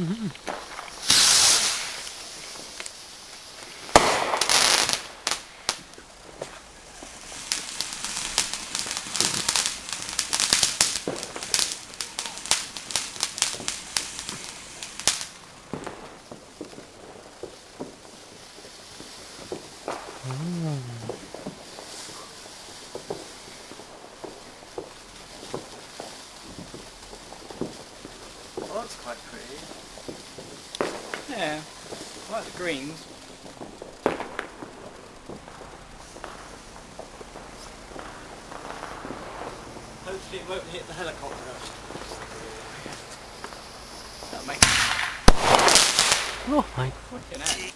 Well, that's quite pretty. Yeah, I like the greens. Hopefully it won't hit the helicopter. That'll make Oh my. fucking heck.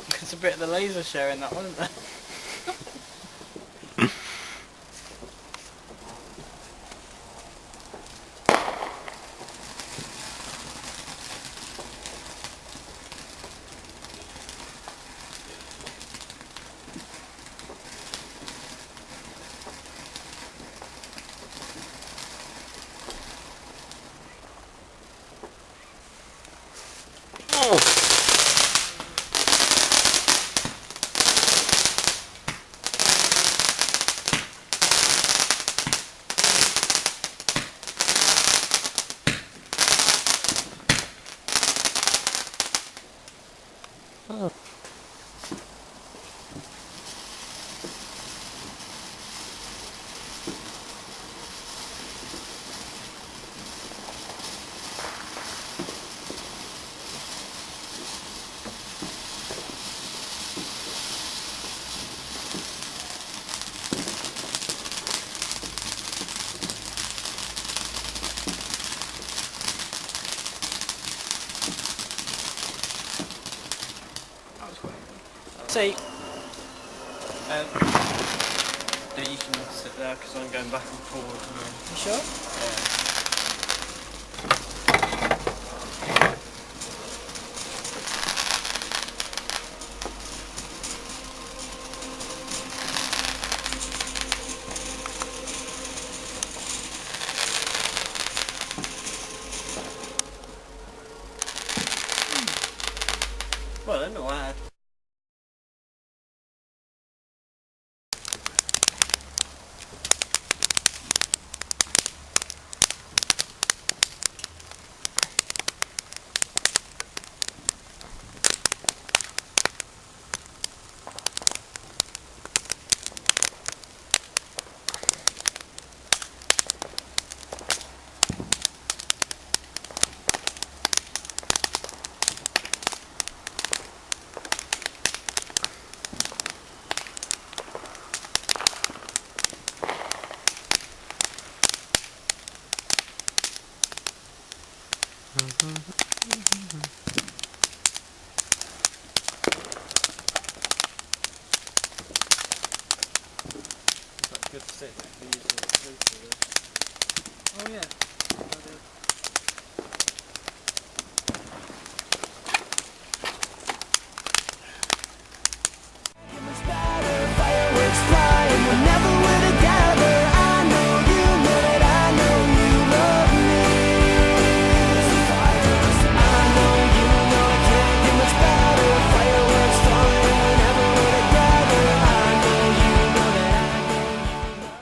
There's a bit of the laser show in that one, isn't there? Oh. Oh. That was quite good. See, Yeah, you can sit there because I'm going back and forward. you sure? Yeah. Well, they're not bad. It's like good to sit there.